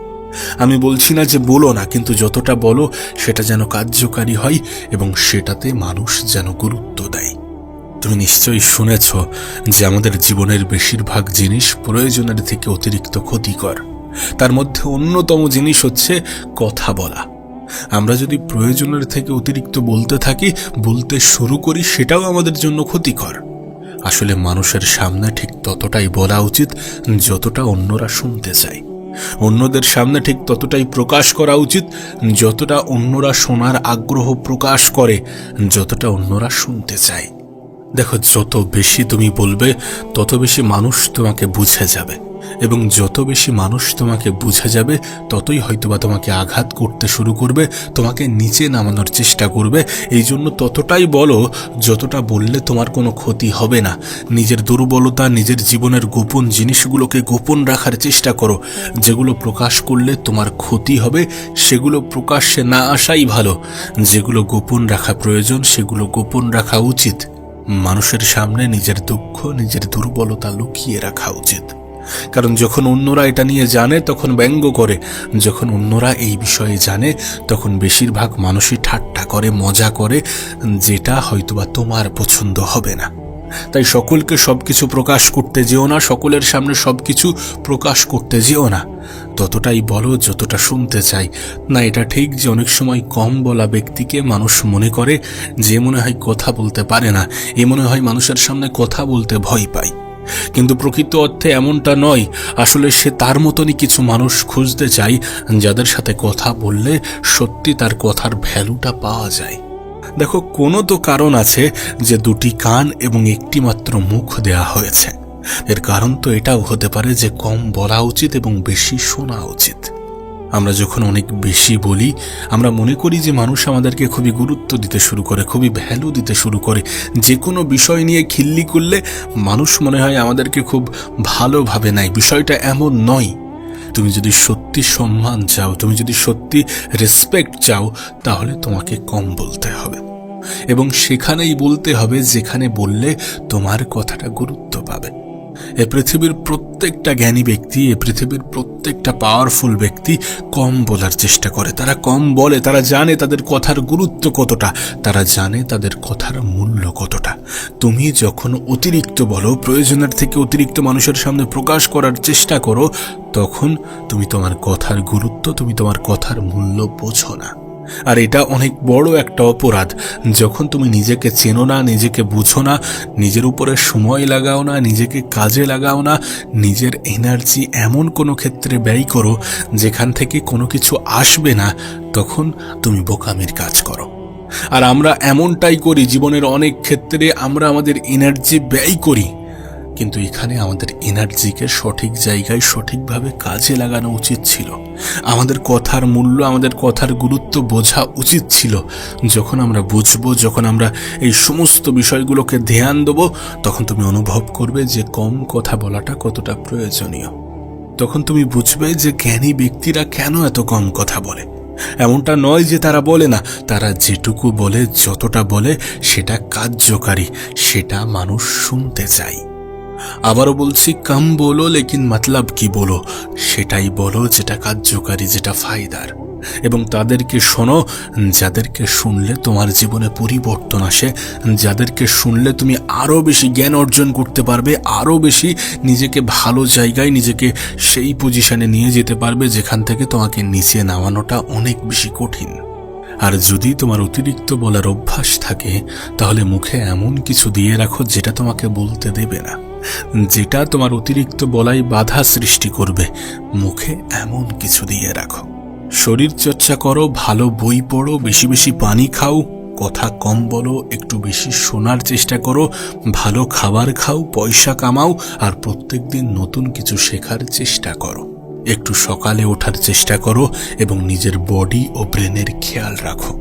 আমি বলছি না যে বলো না, কিন্তু যতটা বলো সেটা যেন কার্যকারী হয় এবং সেটাতে মানুষ যেন গুরুত্ব দেয়। তুমি নিশ্চয়ই শুনেছ যে আমাদের জীবনের বেশিরভাগ জিনিস প্রয়োজনের থেকে অতিরিক্ত ক্ষতিকর। তার মধ্যে অন্যতম জিনিস হচ্ছে কথা বলা। আমরা যদি প্রয়োজনের থেকে অতিরিক্ত বলতে শুরু করি, সেটাও আমাদের জন্য ক্ষতিকর। আসলে মানুষের সামনে ঠিক ততটাই বলা উচিত যতটা অন্যরা শুনতে চায়। অন্যদের সামনে ঠিক ততটাই প্রকাশ করা উচিত যতটা অন্যরা শোনার আগ্রহ প্রকাশ করে, যতটা অন্যরা শুনতে চায়। দেখো, যত বেশি তুমি বলবে তত বেশি মানুষ তোমাকে বুঝে যাবে, এবং যত বেশি মানুষ তোমাকে বুঝে যাবে ততই হয়তোবা তোমাকে আঘাত করতে শুরু করবে, তোমাকে নিচে নামানোর চেষ্টা করবে। এই জন্য ততটাই বলো যতটা বললে তোমার কোনো ক্ষতি হবে না। নিজের দুর্বলতা, নিজের জীবনের গোপন জিনিসগুলোকে গোপন রাখার চেষ্টা করো। যেগুলো প্রকাশ করলে তোমার ক্ষতি হবে সেগুলো প্রকাশ্যে না আসাই ভালো। যেগুলো গোপন রাখা প্রয়োজন সেগুলো গোপন রাখা উচিত। মানুষের সামনে নিজের দুঃখ, নিজের দুর্বলতা লুকিয়ে রাখা উচিত। কারণ যখন অন্যরা এটা নিয়ে জানে তখন ব্যঙ্গ করে, যখন অন্যরা এই বিষয়ে জানে তখন বেশিরভাগ মানুষই ঠাট্টা করে, মজা করে, যেটা হয়তোবা তোমার পছন্দ হবে না। তাই সকলকে সবকিছু প্রকাশ করতে যেও না, সকলের সামনে সবকিছু প্রকাশ করতে যেও না। ততটাই বলো যতটা শুনতে চাই। না, এটা ঠিক যে অনেক সময় কম বলা ব্যক্তিকে মানুষ মনে করে যে মনে হয় কথা বলতে পারে না, এ মনে হয় মানুষের সামনে কথা বলতে ভয় পায়। কিন্তু প্রকৃত অর্থে এমনটা নয়। আসলে সে তার মতনই কিছু মানুষ খুঁজতে চায় যাদের সাথে কথা বললে সত্যি তার কথার ভ্যালুটা পাওয়া যায়। দেখো, কোনো তো কারণ আছে যে দুটি কান এবং একটি মাত্র মুখ দেয়া হয়েছে। এর কারণ তো এটাও হতে পারে যে কম বলা উচিত এবং বেশি শোনা উচিত। আমরা যখন অনেক বেশি বলি আমরা মনে করি যে মানুষ আমাদেরকে খুবই গুরুত্ব দিতে শুরু করে, খুবই ভ্যালু দিতে শুরু করে। যে কোনো বিষয় নিয়ে খিল্লি করলে মানুষ মনে হয় আমাদেরকে খুব ভালোভাবে নেয়। বিষয়টা এমন নয়। তুমি যদি সত্যি সম্মান চাও, তুমি যদি সত্যি রেসপেক্ট চাও, তাহলে তোমাকে কম বলতে হবে এবং সেখানেই বলতে হবে যেখানে বললে তোমার কথাটা গুরুত্ব পাবে। এ পৃথিবীর প্রত্যেকটা জ্ঞানী ব্যক্তি, এ পৃথিবীর প্রত্যেকটা পাওয়ারফুল ব্যক্তি কম বলার চেষ্টা করে। তারা কম বলে, তারা জানে তাদের কথার গুরুত্ব কতটা, তারা জানে তাদের কথার মূল্য কতটা। তুমি যখন অতিরিক্ত বলো, প্রয়োজনের থেকে অতিরিক্ত মানুষের সামনে প্রকাশ করার চেষ্টা করো, তখন তুমি তোমার কথার গুরুত্ব, তুমি তোমার কথার মূল্য বোঝো না। আর এটা অনেক বড় একটা অপরাধ। যখন তুমি নিজেকে চেনো না, নিজেকে বুঝো না, নিজের উপরে সময় লাগাও না, নিজেকে কাজে লাগাও না, নিজের এনার্জি এমন কোনো ক্ষেত্রে ব্যয় করো যেখান থেকে কোনো কিছু আসবে না, তখন তুমি বোকামির কাজ করো। আর আমরা এমনটাই করি জীবনের অনেক ক্ষেত্রে। আমরা আমাদের এনার্জি ব্যয় করি, কিন্তু এখানে আমাদের এনার্জিকে সঠিক জায়গায় সঠিকভাবে কাজে লাগানো উচিত ছিল। আমাদের কথার মূল্য, আমাদের কথার গুরুত্ব বোঝা উচিত ছিল। যখন আমরা বুঝবো, যখন আমরা এই সমস্ত বিষয়গুলোকে ধ্যান দেবো, তখন তুমি অনুভব করবে যে কম কথা বলাটা কতটা প্রয়োজনীয়। তখন তুমি বুঝবে যে জ্ঞানী ব্যক্তিরা কেন এত কম কথা বলে। এমনটা নয় যে তারা বলে না, তারা যেটুকু বলে, যতটা বলে সেটা কার্যকারী, সেটা মানুষ শুনতে চায়। আবারও বলছি, কম বলো লেকিন মতলব কি বলো, সেটাই বলো যেটা কার্যকারী, যেটা ফায়দার। এবং তাদেরকে শোনো যাদেরকে শুনলে তোমার জীবনে পরিবর্তন আসে, যাদেরকে শুনলে তুমি আরও বেশি জ্ঞান অর্জন করতে পারবে, আরও বেশি নিজেকে ভালো জায়গায়, নিজেকে সেই পজিশনে নিয়ে যেতে পারবে যেখান থেকে তোমাকে নিচে নামানোটা অনেক বেশি কঠিন। আর যদি তোমার অতিরিক্ত বলার অভ্যাস থাকে, তাহলে মুখে এমন কিছু দিয়ে রাখো যেটা তোমাকে বলতে দেবে না, যেটা তোমার অতিরিক্ত বলাই বাধা সৃষ্টি করবে। মুখে এমন কিছু দিয়ে রাখো। শরীর চর্চা করো, ভালো বই পড়ো, বেশি বেশি পানি খাও, কথা কম বলো, একটু বেশি শোনার চেষ্টা করো, ভালো খাবার খাও, পয়সা কামাও, আর প্রত্যেকদিন নতুন কিছু শেখার চেষ্টা করো। একটু সকালে ওঠার চেষ্টা করো এবং নিজের বডি ও ব্রেনের খেয়াল রাখো।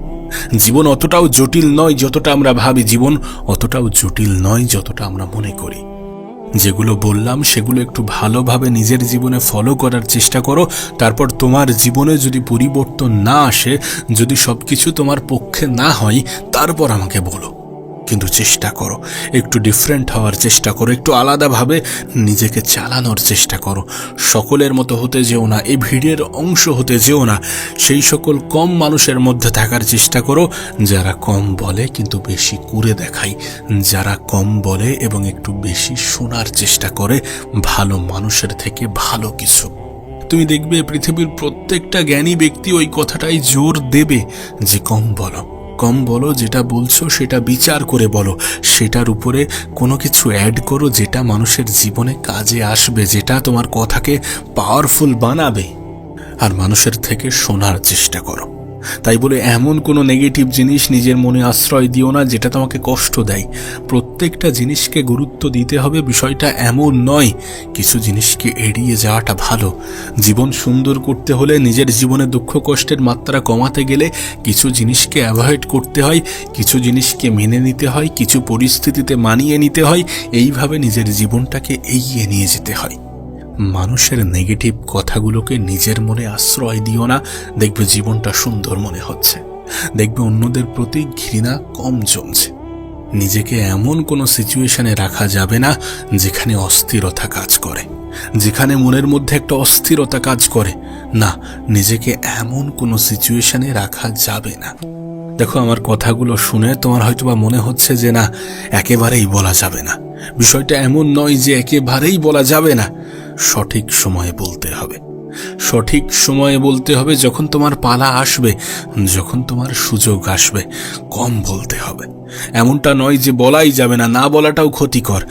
জীবন অতটাও জটিল নয় যতটা আমরা ভাবি, জীবন অতটাও জটিল নয় যতটা আমরা মনে করি। যেগুলো বললাম সেগুলো একটু ভালোভাবে নিজের জীবনে ফলো করার চেষ্টা করো। তারপর তোমার জীবনে যদি পরিবর্তন না আসে, যদি সবকিছু তোমার পক্ষে না হয়, তারপর আমাকে বলো। কিন্তু চেষ্টা করো, একটু ডিফারেন্ট হওয়ার চেষ্টা করো, একটু আলাদাভাবে নিজেকে চালানোর চেষ্টা করো। সকলের মতো হতে যেও না, এই ভিড়ের অংশ হতে যেও না। সেই সকল কম মানুষের মধ্যে থাকার চেষ্টা করো যারা কম বলে কিন্তু বেশি করে দেখায়, যারা কম বলে এবং একটু বেশি শোনার চেষ্টা করে ভালো মানুষের থেকে ভালো কিছু। তুমি দেখবে পৃথিবীর প্রত্যেকটা জ্ঞানী ব্যক্তি ওই কথাটাই জোর দেবে যে কম বলো, কম বলো, যেটা বলছো সেটা বিচার করে বলো, সেটার উপরে কোনো কিছু অ্যাড করো যেটা মানুষের জীবনে কাজে আসবে, যেটা তোমার কথাকে পাওয়ারফুল বানাবে। আর মানুষের থেকে শোনার চেষ্টা করো। তাই বলে এমন কোনো নেগেটিভ জিনিস নিজের মনে আশ্রয় দিও না যেটা তোমাকে কষ্ট দেয়। প্রত্যেকটা জিনিসকে গুরুত্ব দিতে হবে, বিষয়টা এমন নয়। কিছু জিনিসকে এড়িয়ে যাওয়াটা ভালো। জীবন সুন্দর করতে হলে, নিজের জীবনে দুঃখ কষ্টের মাত্রা কমাতে গেলে কিছু জিনিসকে অ্যাভয়েড করতে হয়, কিছু জিনিসকে মেনে নিতে হয়, কিছু পরিস্থিতিতে মানিয়ে নিতে হয়। এইভাবে নিজের জীবনটাকে এগিয়ে নিয়ে যেতে হয়। মানুষের নেগেটিভ কথাগুলোকে নিজের মনে আশ্রয় দিও না। দেখবে জীবনটা সুন্দর মনে হচ্ছে, দেখবে অন্যদের প্রতি ঘৃণা কম জমছে। নিজেকে এমন কোনো সিচুয়েশনে রাখা যাবে না যেখানে অস্থিরতা কাজ করে, যেখানে মনের মধ্যে একটা অস্থিরতা কাজ করে। না, নিজেকে এমন কোনো সিচুয়েশনে রাখা যাবে না। দেখো, আমার কথাগুলো শুনে তোমার হয়তোবা মনে হচ্ছে যে না, একেবারেই বলা যাবে না। বিষয়টা এমন নয় যে একেবারেই বলা যাবে না। সঠিক সময়ে বলতে হবে, সঠিক সময়ে বলতে হবে। যখন তোমার পালা আসবে, যখন তোমার সুযোগ আসবে, কম বলতে হবে। এমনটা নয় যে বলাই যাবে না, না বলাটাও ক্ষতিকর।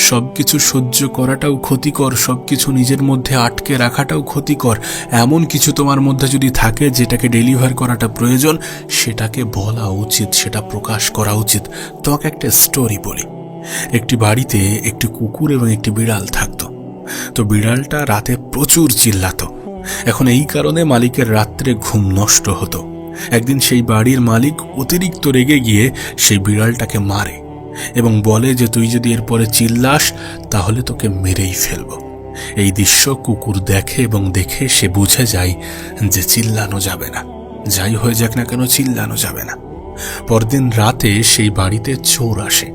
সবকিছু সহ্য করাটাও ক্ষতিকর, সবকিছু নিজের মধ্যে আটকে রাখাটাও ক্ষতিকর। এমন কিছু তোমার মধ্যে যদি থাকে যেটাকে ডেলিভার করাটা প্রয়োজন, সেটাকে বলা উচিত, সেটা প্রকাশ করা উচিত। তোমাকে একটা স্টোরি বলি। একটি বাড়িতে একটি কুকুর এবং একটি বিড়াল থাকতো। তো বিড়ালটা রাতে প্রচুর চিল্লাতো। এখন এই কারণে মালিকের রাত্রে ঘুম নষ্ট হতো। একদিন সেই বাড়ির মালিক অতিরিক্ত রেগে গিয়ে সেই বিড়ালটাকে মারে এবং বলে যে তুই যদি এরপরে চিল্লাস তাহলে তোকে মেরেই ফেলব। এই দৃশ্য কুকুর দেখে এবং দেখে সে বুঝে যায় যে চিল্লানো যাবে না, যাই হয়ে যাক না কেন চিল্লানো যাবে না। পরদিন রাতে সেই বাড়িতে চোর আসে।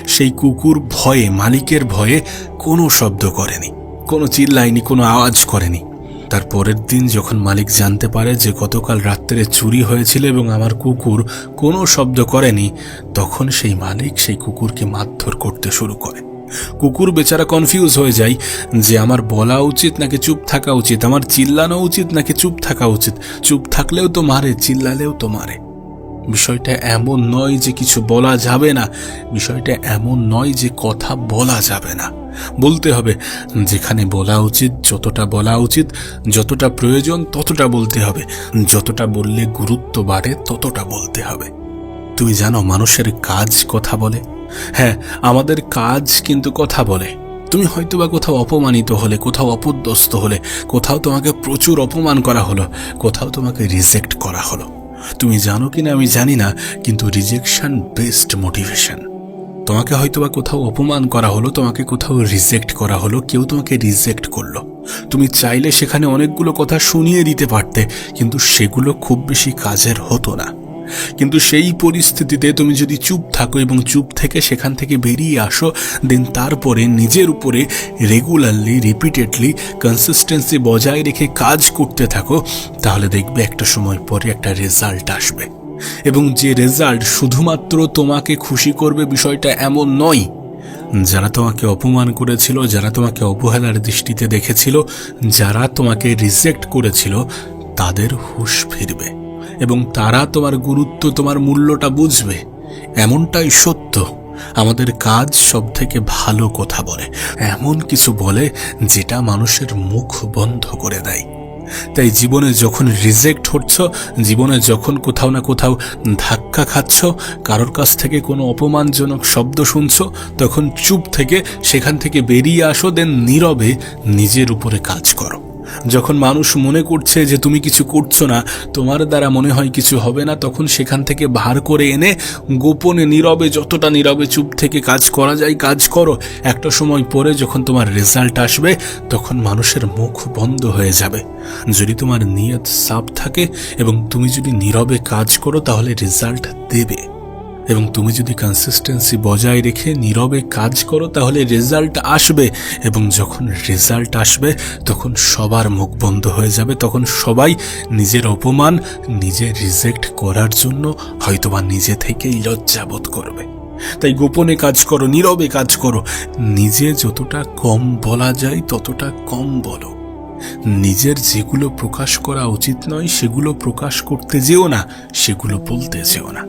সেই কুকুর ভয়ে, মালিকের ভয়ে কোনো শব্দ করেনি, কোনো চিল্লায়নি, কোনো আওয়াজ করেনি। তার পরের দিন যখন মালিক জানতে পারে যে গতকাল রাত্রে চুরি হয়েছিল এবং আমার কুকুর কোনো শব্দ করেনি, তখন সেই মালিক সেই কুকুরকে মারধর করতে শুরু করে। কুকুর বেচারা কনফিউজ হয়ে যায় যে আমার বলা উচিত নাকি চুপ থাকা উচিত, আমার চিল্লানো উচিত নাকি চুপ থাকা উচিত। চুপ থাকলেও তো মারে, চিল্লালেও তো মারে। বিষয়টা এমন নয় যে কিছু বলা যাবে না, বিষয়টা এমন নয় যে কথা বলা যাবে না। বলতে হবে, যেখানে বলা উচিত, যতটা বলা উচিত, যতটা প্রয়োজন ততটা বলতে হবে। যতটা বললে গুরুত্ব বাড়ে ততটা বলতে হবে। তুমি জানো মানুষের কাজ কথা বলে? হ্যাঁ, আমাদের কাজ কিন্তু কথা বলে। তুমি হয়তোবা কোথাও অপমানিত হলে, কোথাও অপদস্থ হলে, কোথাও তোমাকে প্রচুর অপমান করা হলো, কোথাও তোমাকে রিজেক্ট করা হলো। তুমি জানো কিনা আমি জানি না, কিন্তু রিজেকশন বেস্ট মোটিভেশন। তোমাকে হয়তোবা কোথাও অপমান করা হলো, তোমাকে কোথাও রিজেক্ট করা হলো, কেউ তোমাকে রিজেক্ট করলো। তুমি চাইলে সেখানে অনেকগুলো কথা শুনিয়ে দিতে পারতে, কিন্তু সেগুলো খুব বেশি কাজের হতো না। কিন্তু সেই পরিস্থিতিতে তুমি যদি চুপ থাকো এবং চুপ থেকে সেখান থেকে বেরিয়ে আসো, দেন তারপরে নিজের উপরে রেগুলারলি, রিপিটেডলি কনসিস্টেন্সি বজায় রেখে কাজ করতে থাকো, তাহলে দেখবে একটা সময় পরে একটা রেজাল্ট আসবে। এবং যে রেজাল্ট শুধুমাত্র তোমাকে খুশি করবে বিষয়টা এমন নয়। যারা তোমাকে অপমান করেছিল, যারা তোমাকে অবহেলার দৃষ্টিতে দেখেছিল, যারা তোমাকে রিজেক্ট করেছিল, তাদের হুঁশ ফিরবে এবং তারা তোমার গুরুত্ব, তোমার মূল্যটা বুঝবে। এমনটাই সত্য। আমাদের কাজ সব থেকে ভালো কথা বলে, এমন কিছু বলে যেটা মানুষের মুখ বন্ধ করে দেয়। তাই জীবনে যখন রিজেক্ট হচ্ছ, জীবনে যখন কোথাও না কোথাও ধাক্কা খাচ্ছ, কারোর কাছ থেকে কোনো অপমানজনক শব্দ শুনছ, তখন চুপ থেকে সেখান থেকে বেরিয়ে আসো, দেন নীরবে নিজের উপরে কাজ করো। যখন মানুষ মনে করছে যে তুমি কিছু করছো না, তোমার দ্বারা মনে হয় কিছু হবে না, তখন সেখান থেকে ভার করে এনে গোপনে নীরবে, যতটা নীরবে চুপ থেকে কাজ করা যায় কাজ করো। একটা সময় পরে যখন তোমার রেজাল্ট আসবে, তখন মানুষের মুখ বন্ধ হয়ে যাবে। যদি তোমার নিয়ত সাফ থাকে এবং তুমি যদি নীরবে কাজ করো, তাহলে রেজাল্ট দেবে। এবং তুমি যদি কনসিস্টেন্সি বজায় রেখে নীরবে কাজ করো, তাহলে রেজাল্ট আসবে। এবং যখন রেজাল্ট আসবে, তখন সবার মুখ বন্ধ হয়ে যাবে। তখন সবাই নিজের অপমান, নিজে রিজেক্ট করার জন্য হয়তোবা নিজে থেকেই লজ্জাবোধ করবে। তাই গোপনে কাজ করো, নীরবে কাজ করো। নিজে যতটা কম বলা যায় ততটা কম বলো। নিজের যেগুলো প্রকাশ করা উচিত নয় সেগুলো প্রকাশ করতে যেও না, সেগুলো বলতে যেও না।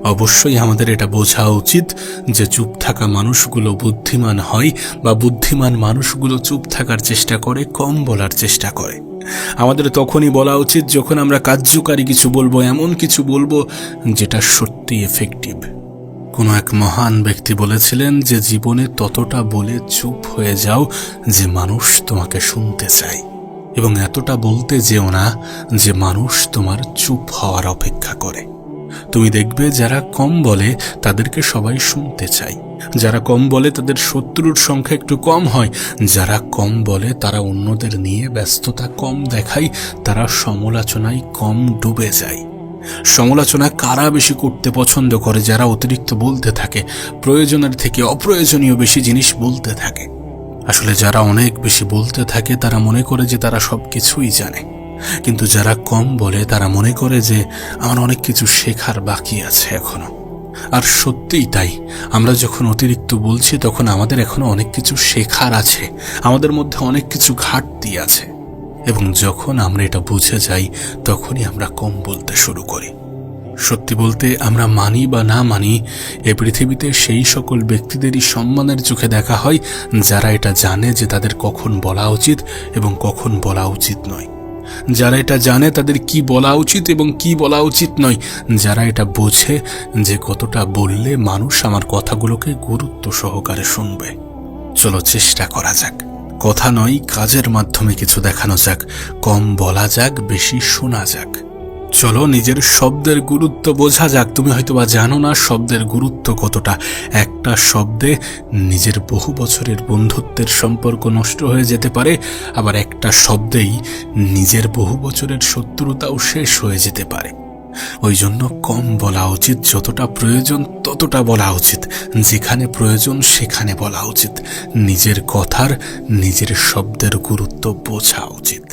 অবশ্যই আমাদের এটা বোঝা উচিত যে চুপ থাকা মানুষগুলো বুদ্ধিমান হয়, বা বুদ্ধিমান মানুষগুলো চুপ থাকার চেষ্টা করে, কম বলার চেষ্টা করে। আমাদের তখনই বলা উচিত যখন আমরা কার্যকারী কিছু বলবো, এমন কিছু বলবো যেটা সত্যি এফেক্টিভ। কোনো এক মহান ব্যক্তি বলেছিলেন যে জীবনে ততটা বলে চুপ হয়ে যাও যে মানুষ তোমাকে শুনতে চায়, এবং এতটা বলতে যেও না যে মানুষ তোমার চুপ হওয়ার অপেক্ষা করে। তুমি দেখবে যারা কম বলে তাদেরকে সবাই শুনতে চায়, যারা কম বলে তাদের শত্রুর সংখ্যা একটু কম হয়, যারা কম বলে তারা অন্যদের নিয়ে ব্যস্ততা কম দেখায়, তারা সমালোচনায় কম ডুবে যায়। সমালোচনা কারা বেশি করতে পছন্দ করে? যারা অতিরিক্ত বলতে থাকে, প্রয়োজনের থেকে অপ্রয়োজনীয় বেশি জিনিস বলতে থাকে। আসলে যারা অনেক বেশি বলতে থাকে তারা মনে করে যে তারা সবকিছুই জানে, কিন্তু যারা কম বলে তারা মনে করে যে আমার অনেক কিছু শেখার বাকি আছে এখনো। আর সত্যিই তাই, আমরা যখন অতিরিক্ত বলছি তখন আমাদের এখনো অনেক কিছু শেখার আছে, আমাদের মধ্যে অনেক কিছু ঘাটতি আছে, এবং যখন আমরা এটা বুঝে যাই তখনই আমরা কম বলতে শুরু করি। সত্যি বলতে, আমরা মানি বা না মানি, এ পৃথিবীতে সেই সকল ব্যক্তিদেরই সম্মানের চোখে দেখা হয় যারা এটা জানে যে তাদের কখন বলা উচিত এবং কখন বলা উচিত নয়, যারা এটা জানে তাদের কি বলা উচিত এবং কি বলা উচিত নয়, যারা এটা বোঝে যে কতটা বললে মানুষ আমার কথাগুলোকে গুরুত্ব সহকারে শুনবে। চলো চেষ্টা করা যাক, কথা নয় কাজের মাধ্যমে কিছু দেখানো যাক, কম বলা যাক, বেশি শোনা যাক। চলো নিজের শব্দের গুরুত্ব বোঝা যাক। তুমি হয়তোবা জানো না শব্দের গুরুত্ব কতটা। একটা শব্দে নিজের বহু বছরের বন্ধুত্বের সম্পর্ক নষ্ট হয়ে যেতে পারে, আবার একটা শব্দেই নিজের বহু বছরের শত্রুতাও শেষ হয়ে যেতে পারে। ওই জন্য কম বলা উচিত, যতটা প্রয়োজন ততটা বলা উচিত, যেখানে প্রয়োজন সেখানে বলা উচিত। নিজের কথার, নিজের শব্দের গুরুত্ব বোঝা উচিত।